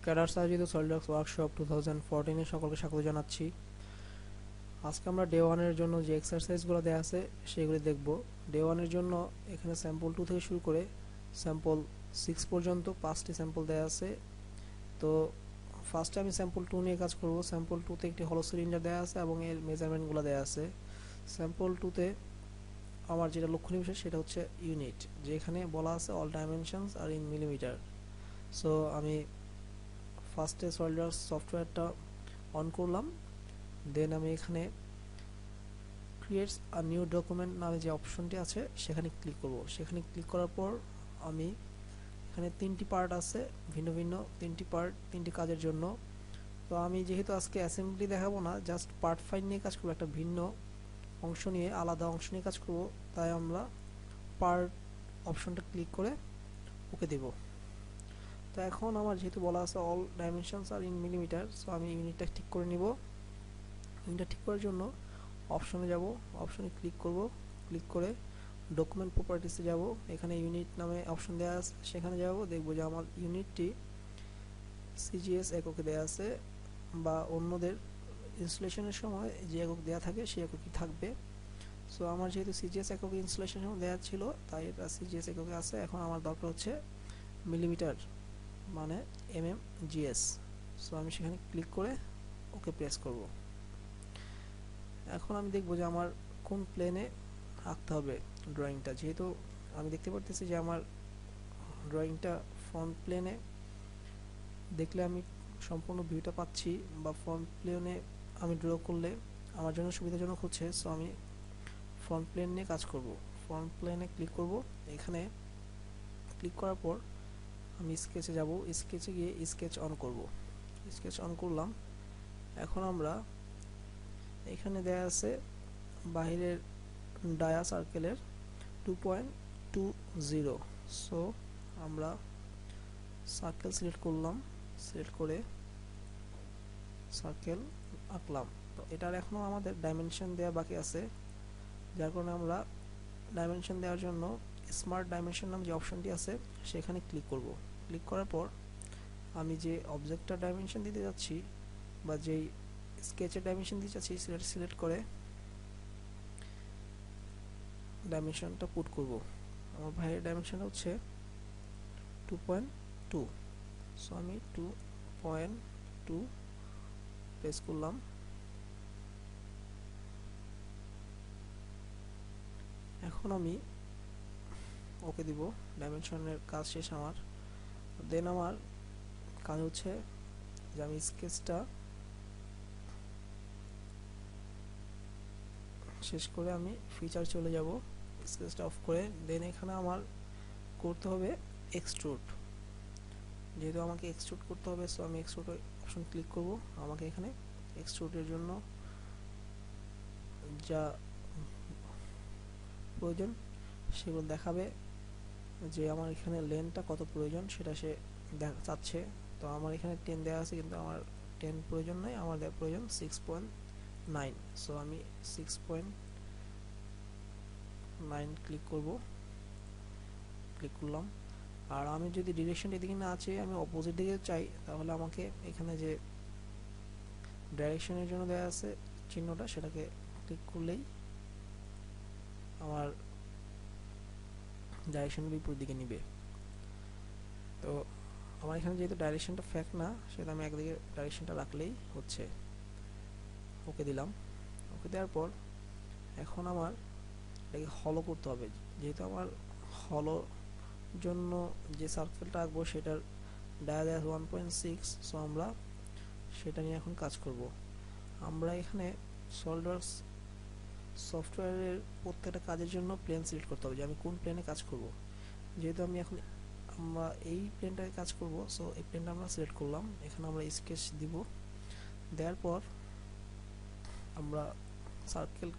Cadre সার্জিত SolidWorks workshop 2014 এ সকলকে স্বাগত জানাচ্ছি। আজকে আমরা ডে ওয়ানের জন্য যে এক্সারসাইজগুলো দেওয়া আছে সেগুলি দেখব। ডে ওয়ানের জন্য এখানে স্যাম্পল 2 থেকে শুরু করে স্যাম্পল 6 পর্যন্ত 5টি স্যাম্পল দেওয়া আছে। তো ফার্স্টে আমি স্যাম্পল 2 নিয়ে কাজ করব। স্যাম্পল 2তে একটি হলো সিলিন্ডার দেওয়া আছে এবং এর মেজারমেন্টগুলো দেওয়া আছে। স্যাম্পল 2তে আমার যেটা লক্ষণীয় বিষয় সেটা হচ্ছে ইউনিট, যেখানে বলা আছে all dimensions are in millimetre. So আমি ফার্স্টে সলিডওয়ার্কস সফটওয়্যারটা অন করলাম। দেন আমি এখানে ক্রিয়েটস আ নিউ ডকুমেন্ট নামে যে অপশনটি আছে সেখানে ক্লিক করব। সেখানে ক্লিক করার পর আমি এখানে 3টি পার্ট আছে, ভিন্ন ভিন্ন 3টি পার্ট 3টি কাজের জন্য। তো আমি যেহেতু আজকে অ্যাসেম্বলি দেখাবো না, জাস্ট পার্ট ফাইল নিয়ে কাজ করবো, একটা ভিন্ন অংশ নিয়ে আলাদা অংশ নিয়ে কাজ করব, তাই আমরা পার্ট অপশনটা ক্লিক করে ওকে দেব। তো এখন আমার যেহেতু বলা আছে all dimensions are in millimetre, so আমি ইউনিটটা ঠিক করে নিব। ইউনিটটা ঠিক করার জন্য অপশনে যাব, অপশনে ক্লিক করব, ক্লিক করে ডকুমেন্ট প্রপার্টিসে যাব। এখানে ইউনিট নামে অপশন দেওয়া আছে, সেখানে যাব, দেখব যে আমার ইউনিটটি সিজিএস এককে দেওয়া আছে বা অন্যদের ইনস্টলেশনের সময় যে একক দেওয়া থাকে সেই এককই থাকবে। সো আমার যেহেতু সিজিএস একক ইনস্টলেশন দেওয়া ছিল তাই এটা সিজিএস এককে আছে। এখন আমার দরকার হচ্ছে মিলিমিটার মানে জিএস। সো আমি সেখানে ক্লিক করে ওকে প্রেস করব। এখন আমি দেখব যে আমার কোন প্লেনে আঁকতে হবে ড্রয়িংটা। যেহেতু আমি দেখতে পারতেছি যে আমার ড্রয়িংটা ফ্রন্ট প্লেনে দেখলে আমি সম্পূর্ণ ভিউটা পাচ্ছি, বা ফ্রন্ট প্লেনে আমি ড্র করলে আমার জন্য সুবিধাজনক হচ্ছে। সো আমি ফ্রন্ট প্লেন নিয়ে কাজ করব। ফ্রন্ট প্লেনে ক্লিক করব। এখানে ক্লিক করার পর আমি স্কেচে যাব, স্কেচে গিয়ে স্কেচ অন করব। স্কেচ অন করলাম। এখন আমরা এখানে দেয়া আছে বাহিরের ডায়া সার্কেলের 2.20। সো আমরা সার্কেল সিলেক্ট করলাম, সিলেক্ট করে সার্কেল আঁকলাম। তো এটার এখনও আমাদের ডাইমেনশন দেওয়া বাকি আছে, যার কারণে আমরা ডাইমেনশন দেওয়ার জন্য স্মার্ট ডাইমেনশন নাম যে অপশনটি আছে সেখানে ক্লিক করব। ক্লিক করার পর আমি যে অবজেক্টটার ডাইমেনশন দিতে যাচ্ছি বা যেই স্কেচের ডাইমেনশন দিতে চাচ্ছি সেটা সিলেক্ট করে ডাইমেনশনটা পুট করব। আমার ভাইয়ের ডাইমেনশন হচ্ছে 2.2। সো আমি 2.2 প্রেস করলাম। এখন আমি ওকে দিব। ডাইমেনশনের কাজ শেষ আমার। দেন আমার কাজ হচ্ছে যে আমি স্কেচটা শেষ করে আমি ফিচার চলে যাব, স্কেচটা অফ করে। দেন এখানে আমার করতে হবে এক্সট্রুড। যেহেতু আমাকে এক্সট্রুড করতে হবে, সো আমি এক্সট্রুড অপশন ক্লিক করব। আমাকে এখানে এক্সট্রুডের জন্য যা প্রয়োজন সেগুলো দেখাবে, যে আমার এখানে লেনটা কত প্রয়োজন সেটা সে চাচ্ছে। তো আমার এখানে 10 দেওয়া আছে, কিন্তু আমার 10 প্রয়োজন নাই, আমার দেওয়া প্রয়োজন 6.9। সো আমি 6.9 ক্লিক করব, ক্লিক করলাম। আর আমি যদি ডিরেকশন এদিকে না আছে, আমি অপোজিট দিকে চাই, তাহলে আমাকে এখানে যে ডাইরেকশনের জন্য দেওয়া আছে চিহ্নটা সেটাকে ক্লিক করলেই আমার ডাইরেকশনের বিপরীত দিকে নিবে। তো আমার এখানে যেহেতু ডাইরেকশনটা ফ্যাক্ট না, সেটা আমি একদিকে ডাইরেকশনটা রাখলেই হচ্ছে। ওকে দিলাম। ওকে দেওয়ার পর এখন আমার এটাকে হলো করতে হবে। যেহেতু আমার হলো জন্য যে সার্কেলটা আঁকবো সেটার ডায়াস 1.6। সো আমরা সেটা নিয়ে এখন কাজ করব। আমরা এখানে সলিডওয়ার্কস সফটওয়্যারের প্রত্যেকটা কাজের জন্য প্লেন সিলেক্ট করতে হবে যে আমি কোন প্লেনে কাজ করব। যেহেতু আমরা এই প্লেনটায় কাজ করব, সো এই প্লেনটা আমরা সিলেক্ট করলাম। এখানে আমরা স্কেচ দিব। দেওয়ার পর আমরা সার্কেল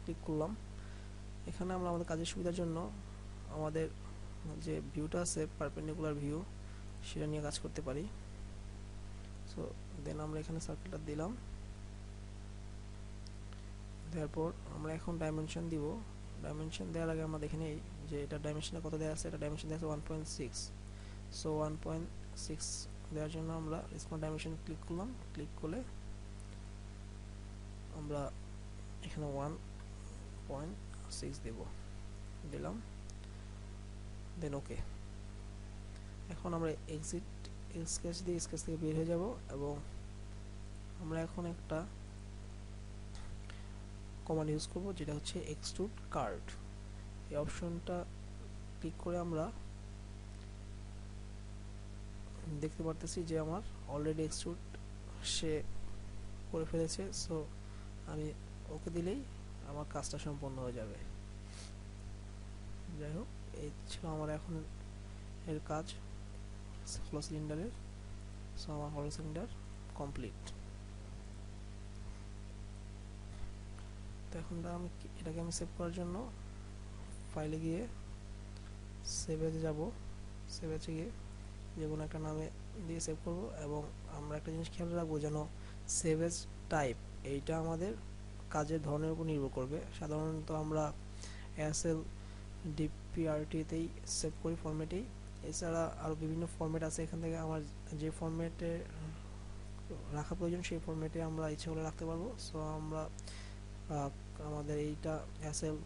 ক্লিক করলাম। এখানে আমরা আমাদের কাজের সুবিধার জন্য আমাদের যে ভিউটা আছে পারপেন্ডিকুলার ভিউ সেটা নিয়ে কাজ করতে পারি। সো দেন আমরা এখানে সার্কেলটা দিলাম। দেওয়ার পর আমরা এখন ডাইমেনশন দিব। ডাইমেনশন দেওয়ার আগে আমরা দেখে যে এটা ডাইমেনশনটা কত দেওয়া আছে। এটা ডাইমেনশন দেওয়া আছে 1.6। সো 1.6 দেওয়ার জন্য আমরা স্মার্ট ডাইমেনশন ক্লিক করলাম, ক্লিক করলে আমরা এখানে 1.6 দিলাম, দেন ওকে। এখন আমরা এক্সিট স্কেচ দিয়ে স্কেচ থেকে বের হয়ে যাব এবং আমরা এখন একটা কমান্ড ইউজ করব যেটা হচ্ছে এক্সট্রুড কার্ভ। এই অপশনটা ক্লিক করে আমরা দেখতে পারতেছি যে আমার অলরেডি এক্সট্রুড সে করে ফেলেছে, সো আমি ওকে দিলেই আমার কাজটা সম্পন্ন হয়ে যাবে। যাই হোক, এই ছিল আমার এখন এর কাজ হলো সিলিন্ডারের। সো আমার হলো সিলিন্ডার কমপ্লিট। তো এখন এটাকে আমি সেভ করার জন্য ফাইলে গিয়ে সেভ এজে যাব, সেভ এজে গিয়ে যে কোনো একটা নামে দিয়ে সেভ করব। এবং আমরা একটা জিনিস খেয়াল রাখবো যেন সেভ এজ টাইপ এইটা আমাদের কাজের ধরনের উপর নির্ভর করবে। সাধারণত আমরা এসএল ডিপিআরটিতেই সেভ করি ফরম্যাটেই। এছাড়া আরও বিভিন্ন ফরম্যাট আছে, এখান থেকে আমার যে ফরম্যাটে রাখা প্রয়োজন সেই ফরম্যাটে আমরা ইচ্ছে করে রাখতে পারবো। সো আমরা আমাদের এইটা এসএল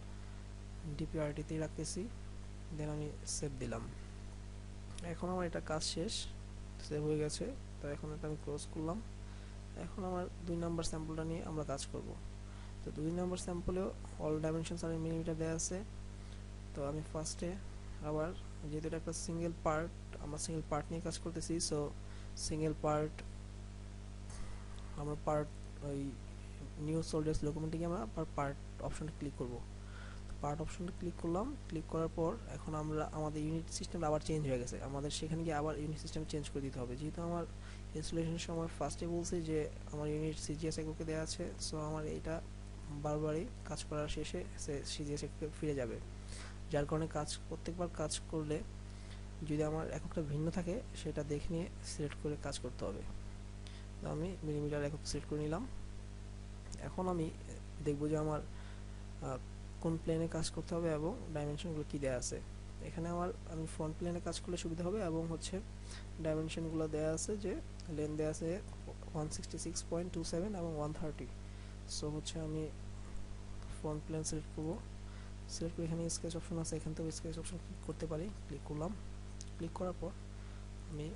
ডিপিআরটিতেই রাখতেছি, দেন আমি সেভ দিলাম। এখন আমার এটা কাজ শেষ, সেভ হয়ে গেছে। তো এখন এটা আমি ক্লোজ করলাম। এখন আমার 2 নাম্বার স্যাম্পলটা নিয়ে আমরা কাজ করব। তো 2 নাম্বার স্যাম্পলেও অল ডাইমেনশনস আর মিলিমিটার দেওয়া আছে। তো আমি ফার্স্টে আবার, যেহেতু এটা একটা সিঙ্গেল পার্ট, আমরা সিঙ্গেল পার্ট নিয়ে কাজ করতেছি, সো সিঙ্গেল পার্ট আমরা ওই নিউ সোল্ডার্স ডকুমেন্টে গিয়ে আমরা পার্ট অপশনটা ক্লিক করব। পার্ট অপশনটা ক্লিক করলাম, ক্লিক করার পর এখন আমরা আমাদের ইউনিট সিস্টেম আবার চেঞ্জ হয়ে গেছে, আমাদের সেখানে গিয়ে আবার ইউনিট সিস্টেম চেঞ্জ করে দিতে হবে। যেহেতু আমার ইনস্টলেশনের সময় ফার্স্টে বলছে যে আমার ইউনিট সিজিএস এককে দেওয়া আছে, সো আমার এইটা বারবারই কাজ করার শেষে সিজিএস এককে ফিরে যাবে। যার কারণে প্রত্যেকবার কাজ করলে যদি আমার এককটা ভিন্ন থাকে সেটা দেখে নিয়ে সিলেক্ট করে কাজ করতে হবে। তো আমি মিলিমিটার একক সিলেক্ট করে নিলাম। এখন আমি দেখব যে আমার কোন প্লেনে কাজ করতে হবে এবং ডাইমেনশনগুলো কী দেওয়া আছে। এখানে আমি ফ্রন্ট প্লেনে কাজ করলে সুবিধা হবে এবং হচ্ছে ডাইমেনশনগুলো দেওয়া আছে, যে লেন দেওয়া আছে 166.27 এবং 130। সো হচ্ছে আমি ফ্রন্ট প্লেন সিলেক্ট করব, সিলেক্ট করে এখানে স্কেচ অপশন আছে, এখান থেকে স্কেচ অপশন ক্লিক করতে পারি। ক্লিক করলাম, ক্লিক করার পর আমি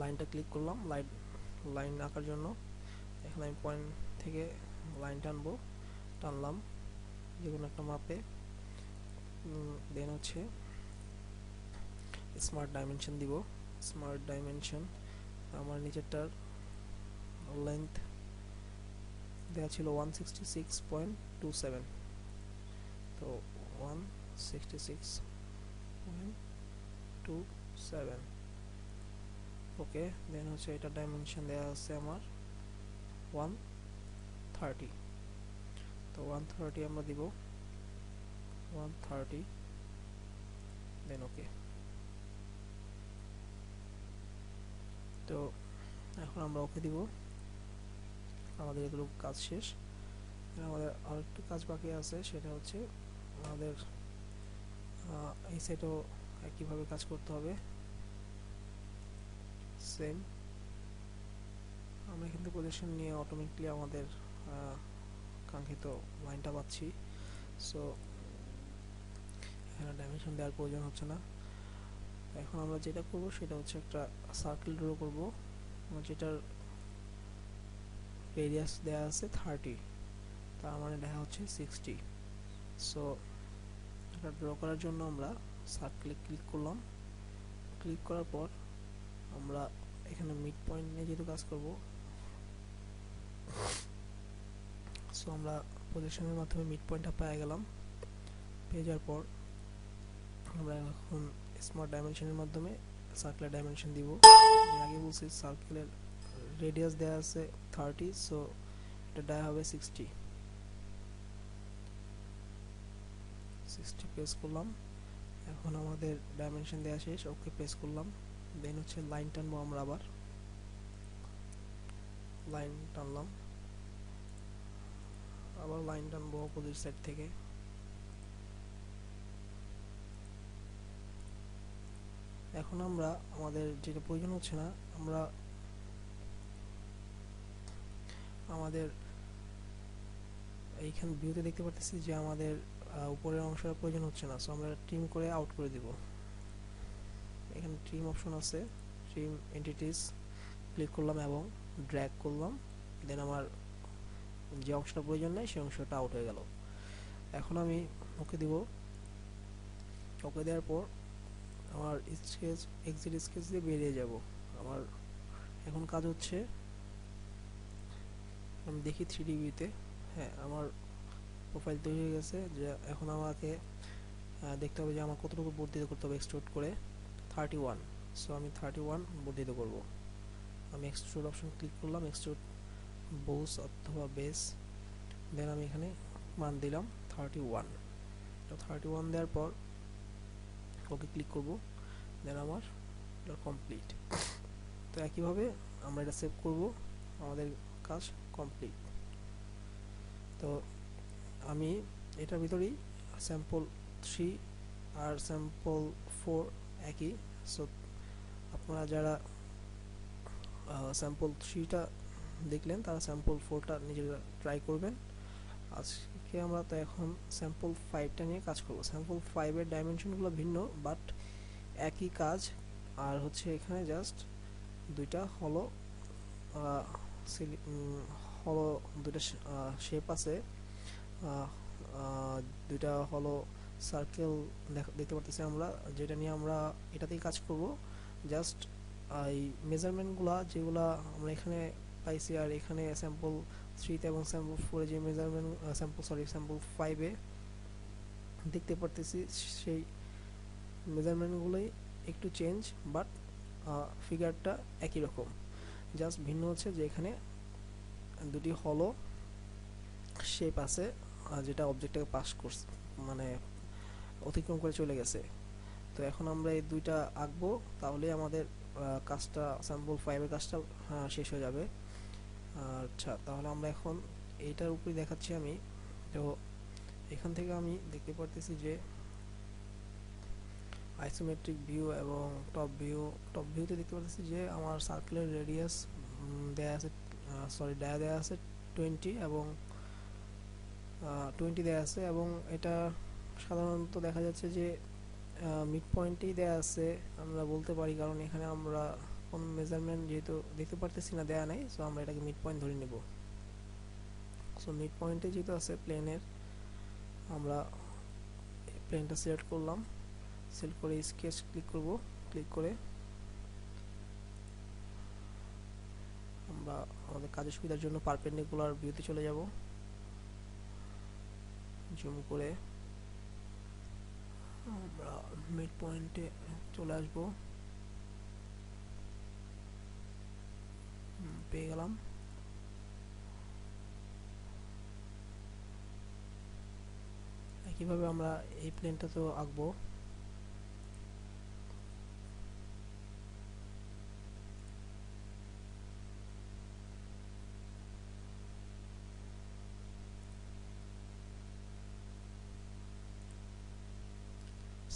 লাইনটা ক্লিক করলাম, লাইন আঁকার জন্য এখানে আমি পয়েন্ট থেকে লাইন টানলাম যে কোনো একটা মাপে। দেন হচ্ছে স্মার্ট ডাইমেনশন দিব। স্মার্ট ডাইমেনশন আমার নিচেরটার লেন্থ দেওয়া ছিল 166.27, তো 166.27 ওকে। দেন হচ্ছে এটা ডাইমেনশন দেওয়া আছে আমার 130, তো 130 আমরা দিব 130, দেন ওকে। তো এখন আমরা ওকে দিব, আমাদের এগুলো কাজ শেষ। আমাদের আরেকটু কাজ বাকি আছে, সেটা হচ্ছে আমাদের এই সাইডেও একইভাবে কাজ করতে হবে। সেম আমরা এখান থেকে পজিশন নিয়ে অটোমেটিকলি আমাদের কাঙ্ক্ষিত লাইনটা পাচ্ছি। সো এখানে ডাইমেনশন দেওয়ার প্রয়োজন হচ্ছে না। এখন আমরা যেটা করব সেটা হচ্ছে একটা সার্কেল ড্র করব, যেটার রেডিয়াস দেওয়া আছে 30, তার মানে দেখা হচ্ছে 60। সো এটা ড্র করার জন্য আমরা সার্কেলে ক্লিক করলাম, ক্লিক করার পর আমরা এখানে মিড পয়েন্ট নিয়ে যেহেতু কাজ করব, সো আমরা পজিশনের মাধ্যমে মিড পয়েন্টটা পেয়ে গেলাম। পেয়ে যাওয়ার পর আমরা এখন স্মার্ট ডাইমেনশনের মাধ্যমে সার্কেলের ডাইমেনশন দিব। এর আগে বলছি সার্কেলের রেডিয়াস দেওয়া আছে 30, সো এটা দেওয়া হবে 60 প্রেস করলাম। এখন আমাদের ডাইমেনশন দেওয়া শেষ, ওকে প্রেস করলাম। দেন হচ্ছে লাইন টানবো, আমরা আবার লাইন টানলাম, আবার লাইন টানবো অপোজিট সাইড থেকে। এখন আমরা আমাদের যেটা প্রয়োজন হচ্ছে না, আমরা আমাদের এইখানে ভিউতে দেখতে পাচ্ছি যে আমাদের উপরের অংশটা প্রয়োজন হচ্ছে না, সো আমরা ট্রিম করে আউট করে দিব। এখানে ট্রিম অপশন আছে, ট্রিম এন্টিটিস ক্লিক করলাম এবং ড্র্যাগ করলাম, দেন আমার যে অংশটা প্রয়োজন নেই সেই অংশটা আউট হয়ে গেল। এখন আমি ওকে দিব। ওকে দেওয়ার পর আমার স্কেচ এক্সিট স্কেচ দিয়ে বেরিয়ে যাব। আমার এখন কাজ হচ্ছে, আমি দেখি 3D ভিউতে, হ্যাঁ আমার প্রোফাইল তৈরি হয়ে গেছে। যে এখন আমাকে দেখতে হবে যে আমার কতটুকু বর্ধিত করতে হবে এক্সট্রুড করে। 31, সো আমি 31 বর্ধিত করব। আমি এক্সট্রুড অপশন ক্লিক করলাম, এক্সট্রুড বোস অথবা বেস, দেন আমি এখানে মান দিলাম 31। তো 31 দেওয়ার পর ওকে ক্লিক করব, দেন আমার এটা কমপ্লিট। তো একইভাবে আমরা এটা সেভ করব, আমাদের কাজ কমপ্লিট। তো আমি এটার ভিতরেই স্যাম্পল 3 আর স্যাম্পল 4 একই। সো আপনারা যারা স্যাম্পল 3টা দেখলেন তারা স্যাম্পল 4টা নিজেরা ট্রাই করবেন। আজকে আমরা তো এখন স্যাম্পল 5টা নিয়ে কাজ করব। স্যাম্পল 5-এর ডাইমেনশনগুলো ভিন্ন, বাট একই কাজ। আর হচ্ছে এখানে জাস্ট দুইটা হলো হলো দুইটা শেপ আছে, দুইটা হলো সার্কেল দেখতে পারতেছি আমরা, যেটা নিয়ে আমরা এটাতেই কাজ করব। জাস্ট এই মেজারমেন্টগুলা যেগুলা আমরা এখানে পাইছি আর এখানে স্যাম্পল 3তে এবং স্যাম্পল 4-এ যে মেজারমেন্ট স্যাম্পল 5-এ দেখতে পারতেছি, সেই মেজারমেন্টগুলোই একটু চেঞ্জ, বাট ফিগারটা একই রকম। জাস্ট ভিন্ন হচ্ছে যে এখানে দুটি হলো শেপ আছে, যেটা অবজেক্টটাকে পাস করছে, মানে অতিক্রম করে চলে গেছে। তো এখন আমরা এই দুইটা আঁকবো, তাহলে আমাদের কাজটা স্যাম্পল 5-এর কাজটা শেষ হয়ে যাবে। আচ্ছা, তাহলে আমরা এখন এইটার উপরে দেখাচ্ছি আমি। তো এখান থেকে আমি দেখতে পারতেছি যে আইসোমেট্রিক ভিউ এবং টপ ভিউতে দেখতে পাচ্ছি যে আমার সার্কেলের রেডিয়াস দেয়া আছে, ডায়া দেয়া আছে 20 এবং 20 দেয়া আছে, এবং এটা সাধারণত দেখা যাচ্ছে যে মিড পয়েন্টেই দেয়া আছে আমরা বলতে পারি, কারণ এখানে আমরা কোন মেজারমেন্ট যেহেতু দেখতে পারতেছি না, দেয়া নাই, সো আমরা এটাকে মিড পয়েন্ট ধরে নেব। সো মিড পয়েন্টে যেহেতু আছে প্লেনের, আমরা প্লেনটা সিলেক্ট করলাম, সিলেক্ট করে স্কেচ ক্লিক করব, ক্লিক করে আমরা আমাদের কাজের সুবিধার জন্য পারপেন্ডিকুলার ভিউতে চলে যাব। জুম করে আমরা মিড পয়েন্টে চলে আসব, পেয়ে গেলাম। একইভাবে আমরা এই প্লেনটাতেও আঁকবো।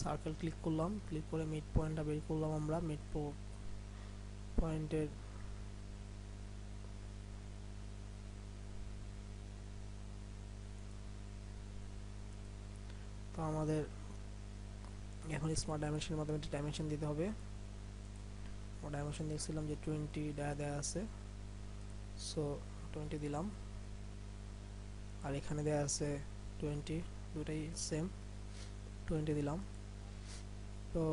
সার্কেল ক্লিক করলাম, ক্লিক করে মিড পয়েন্টটা বের করলাম। আমরা মিড পয়েন্টের তো আমাদের এখন স্মার্ট ডাইমেনশনের মাধ্যমে একটা ডাইমেনশন দিতে হবে। আমরা ডাইমেনশন দেখছিলাম যে 20 দেয়া আছে, সো 20 দিলাম, আর এখানে দেয়া আছে 20, দুটাই সেম, 20 দিলাম। তো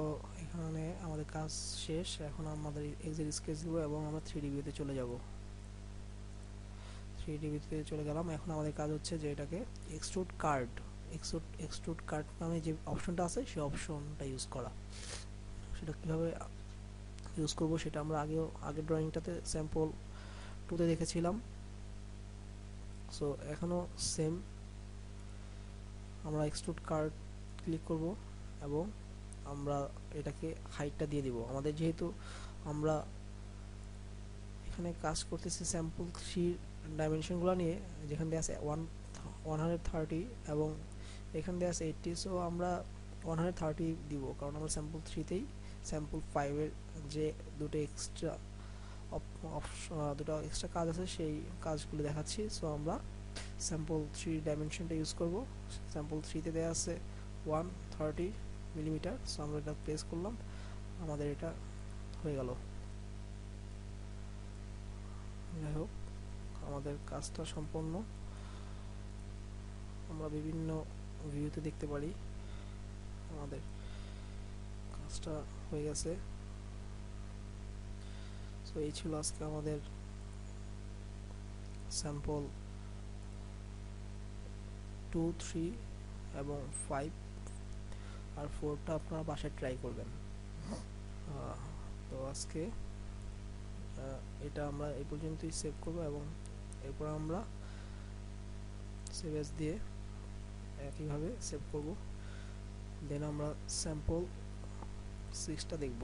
এখানে আমাদের কাজ শেষ। এখন আমাদের এক্সিট স্কেচ দিব এবং আমরা 3D ভিউতে চলে যাব। 3D ভিউতে চলে গেলাম। এখন আমাদের কাজ হচ্ছে যে এটাকে এক্সট্রুড কার্ড নামে যে অপশনটা আছে সেই অপশনটা ইউজ করা। সেটা কিভাবে ইউজ করব সেটা আমরা আগের ড্রয়িংটাতে স্যাম্পল 2তে দেখেছিলাম। সো এখনও সেম, আমরা এক্সট্রুড কার্ড ক্লিক করব এবং আমরা এটাকে হাইটটা দিয়ে দিব। আমাদের যেহেতু আমরা এখানে কাজ করতেছি স্যাম্পল 3 ডাইমেনশনগুলো নিয়ে, যেখান দিয়ে আছে 130 এবং এখান দিয়ে আছে 80, সো আমরা 130 দিব, কারণ আমরা স্যাম্পল 3তেই স্যাম্পল 5-এর যে দুটো এক্সট্রা দুটো এক্সট্রা কাজ আছে সেই কাজগুলো দেখাচ্ছি। সো আমরা স্যাম্পল 3 ডাইমেনশনটা ইউজ করব। স্যাম্পল 3-তে দেওয়া আছে 130 মিলিমিটার। সো আমরা এটা প্লেস করলাম, আমাদের এটা হয়ে গেল। যাই হোক, আমাদের কাজটা সম্পন্ন আমরা বিভিন্ন ভিউতে দেখতে পারি। আমাদের কাজটা হয়ে গেছে। সো এই ছিল আজকে আমাদের স্যাম্পল 2, 3 এবং 5 আর 4টা আপনারা বাসায় ট্রাই করবেন। তো আজকে এটা আমরা এই পর্যন্তই সেভ করব এবং এরপর আমরা সেভ এস দিয়ে একইভাবে সেভ করব। দেন আমরা স্যাম্পল 6টা দেখব।